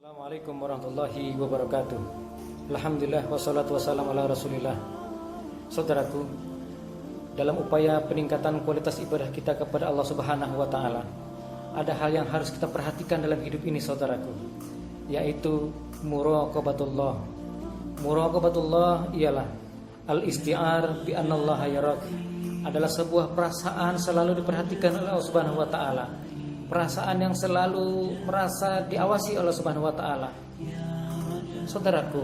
Assalamualaikum warahmatullahi wabarakatuh. Alhamdulillah wassalatu wassalamu ala rasulillah. Saudaraku, dalam upaya peningkatan kualitas ibadah kita kepada Allah Subhanahu wa ta'ala, ada hal yang harus kita perhatikan dalam hidup ini saudaraku, yaitu muraqabatullah. Muraqabatullah ialah al-isti'ar bi annallaha yarak, adalah sebuah perasaan selalu diperhatikan oleh Allah Subhanahu wa ta'ala, perasaan yang selalu merasa diawasi oleh Subhanahu wa ta'ala. Saudaraku,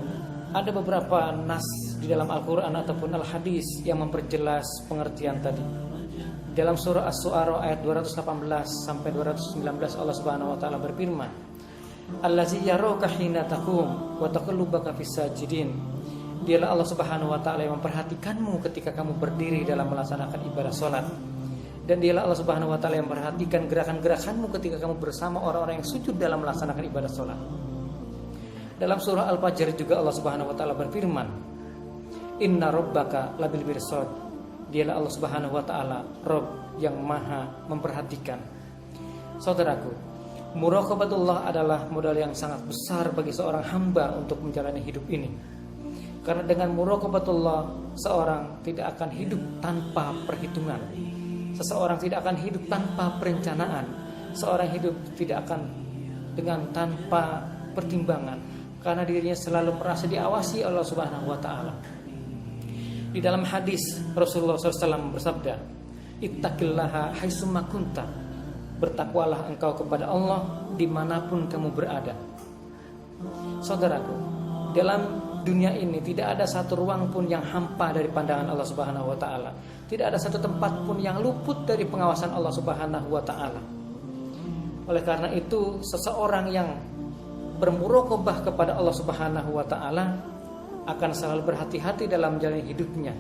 ada beberapa nas di dalam Al-Quran ataupun Al-Hadis yang memperjelas pengertian tadi. Dalam surah As-Su'ara ayat 218 sampai 219 Allah Subhanahu wa ta'ala berfirman, Allazi yaraka hina taqum wa taqallubaka fis sajidin. Dialah Allah Subhanahu wa ta'ala yang memperhatikanmu ketika kamu berdiri dalam melaksanakan ibadah salat. Dan dialah Allah Subhanahu wa ta'ala yang memperhatikan gerakan-gerakanmu ketika kamu bersama orang-orang yang sujud dalam melaksanakan ibadah salat. Dalam surah Al-Fajr juga Allah Subhanahu wa ta'ala berfirman, Inna rabbaka labil mirsad. Dialah Allah Subhanahu wa ta'ala Rabb yang maha memperhatikan. Saudaraku, muraqabatullah adalah modal yang sangat besar bagi seorang hamba untuk menjalani hidup ini. Karena dengan muraqabatullah, seorang tidak akan hidup tanpa perhitungan. Seseorang tidak akan hidup tanpa perencanaan. Seorang hidup tidak akan dengan tanpa pertimbangan, karena dirinya selalu merasa diawasi Allah Subhanahu wa ta'ala. Di dalam hadis Rasulullah SAW bersabda, Ittaqillaha haitsumma kunta. Bertakwalah engkau kepada Allah dimanapun kamu berada. Saudaraku, dalam dunia ini tidak ada satu ruang pun yang hampa dari pandangan Allah Subhanahu wa ta'ala. Tidak ada satu tempat pun yang luput dari pengawasan Allah Subhanahu wa ta'ala. Oleh karena itu, seseorang yang bermuraqabah kepada Allah Subhanahu wa ta'ala akan selalu berhati-hati dalam menjalani hidupnya.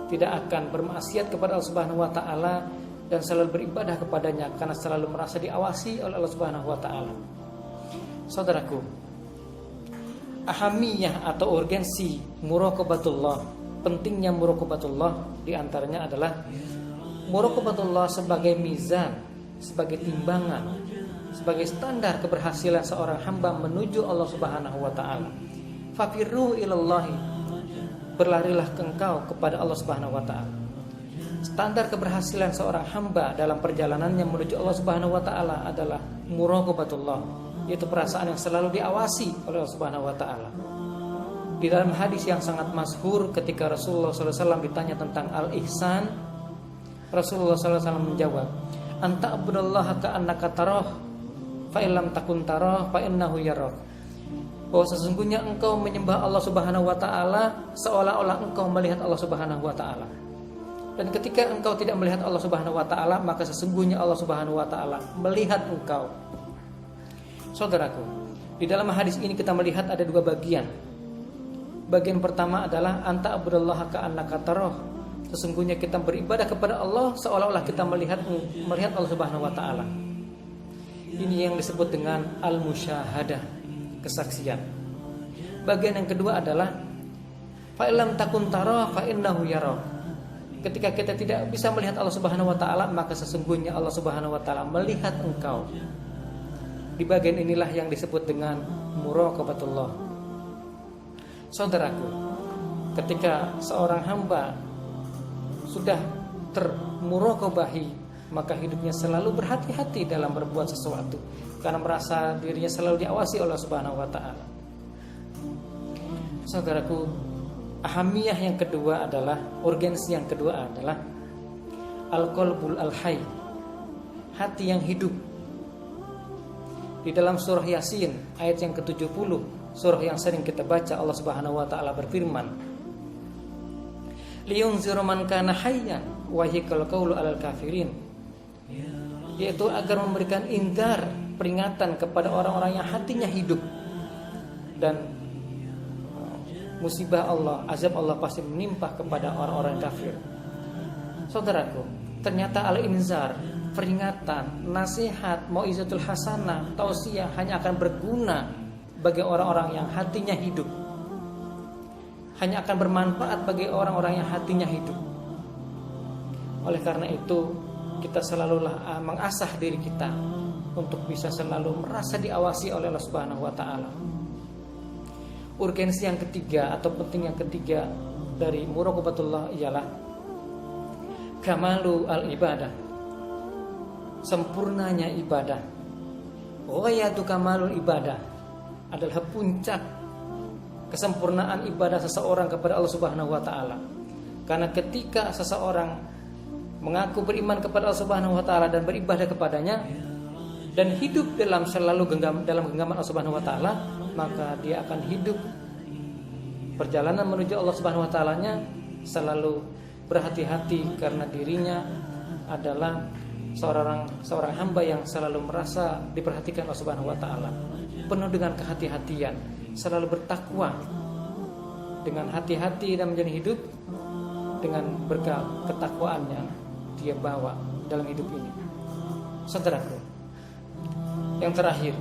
Tidak akan bermaksiat kepada Allah Subhanahu wa ta'ala dan selalu beribadah kepadanya karena selalu merasa diawasi oleh Allah Subhanahu wa ta'ala. Saudaraku, ahamiyah atau urgensi muraqabatullah, pentingnya muraqabatullah diantaranya adalah muraqabatullah sebagai mizan, sebagai timbangan, sebagai standar keberhasilan seorang hamba menuju Allah Subhanahu wa ta'ala. Fafirru ilallahi, berlarilah engkau kepada Allah Subhanahu wa ta'ala. Standar keberhasilan seorang hamba dalam perjalanannya menuju Allah Subhanahu wa ta'ala adalah muraqabatullah, yaitu perasaan yang selalu diawasi oleh Allah Subhanahu wa ta'ala. Di dalam hadis yang sangat masyhur, ketika Rasulullah SAW ditanya tentang al-ihsan, Rasulullah SAW menjawab, Anta abdullaha ka'annaka tarah, fa illam takun tarah fa innahu yarak. Bahwa sesungguhnya engkau menyembah Allah Subhanahu wa ta'ala seolah-olah engkau melihat Allah Subhanahu wa ta'ala. Dan ketika engkau tidak melihat Allah Subhanahu wa ta'ala, maka sesungguhnya Allah Subhanahu wa ta'ala melihat engkau. Saudaraku, di dalam hadis ini kita melihat ada dua bagian. Bagian pertama adalah anta abdullaha ka'annaka tarah. Sesungguhnya kita beribadah kepada Allah seolah-olah kita melihat Allah Subhanahu wa ta'ala. Ini yang disebut dengan al-musyahadah, kesaksian. Bagian yang kedua adalah fa illam takun tarah fa innahu yarak. Ketika kita tidak bisa melihat Allah Subhanahu wa ta'ala, maka sesungguhnya Allah Subhanahu wa ta'ala melihat engkau. Di bagian inilah yang disebut dengan muraqabatullah. Saudaraku, ketika seorang hamba sudah termuraqabahi, maka hidupnya selalu berhati-hati dalam berbuat sesuatu, karena merasa dirinya selalu diawasi oleh Subhanahu wa ta'ala. Saudaraku, ahamiyah yang kedua adalah, urgensi yang kedua adalah al-qalbul al-hayy, hati yang hidup. Di dalam surah Yasin ayat yang ke-70, surah yang sering kita baca, Allah Subhanahu wa ta'ala berfirman, liyunziru man kana hayyan wa hiqal qawlu 'alal kafirin, yaitu agar memberikan inzar, peringatan kepada orang-orang yang hatinya hidup, dan musibah Allah, azab Allah pasti menimpa kepada orang-orang kafir. Saudaraku, ternyata al-inzar, peringatan, nasihat, mau'izatul hasanah, tausiah hanya akan berguna bagi orang-orang yang hatinya hidup. Hanya akan bermanfaat bagi orang-orang yang hatinya hidup. Oleh karena itu, kita selalulah mengasah diri kita untuk bisa selalu merasa diawasi oleh Allah Subhanahu wa taala. Urgensi yang ketiga atau penting yang ketiga dari muraqabatullah ialah kamalu al-ibadah. Sempurnanya ibadah. Ghayatu kamalul ibadah adalah puncak kesempurnaan ibadah seseorang kepada Allah Subhanahu wa taala. Karena ketika seseorang mengaku beriman kepada Allah Subhanahu wa taala dan beribadah kepadanya dan hidup selalu dalam genggaman Allah Subhanahu wa taala, maka dia akan hidup perjalanan menuju Allah Subhanahu wa taalanya selalu berhati-hati karena dirinya adalah seorang hamba yang selalu merasa diperhatikan Allah Subhanahu wa taala, penuh dengan kehati-hatian, selalu bertakwa dengan hati-hati dan menjalani hidup dengan berkat ketakwaannya dia bawa dalam hidup ini. Saudaraku, yang terakhir,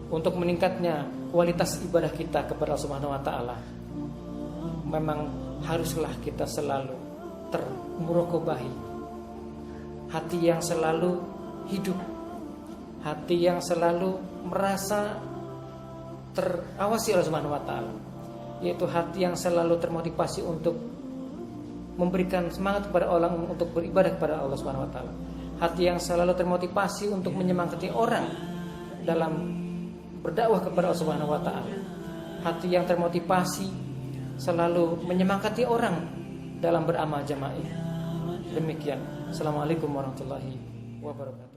untuk meningkatnya kualitas ibadah kita kepada Allah Subhanahu wa taala, memang haruslah kita selalu termuraqabahi, hati yang selalu hidup, hati yang selalu merasa terawasi Allah Subhanahu wa taala, yaitu hati yang selalu termotivasi untuk memberikan semangat kepada orang untuk beribadah kepada Allah Subhanahu wa taala. Hati yang selalu termotivasi untuk menyemangati orang dalam berdakwah kepada Allah Subhanahu wa taala. Hati yang termotivasi selalu menyemangati orang dalam beramal jamaah. Demikian. Assalamualaikum warahmatullahi wabarakatuh.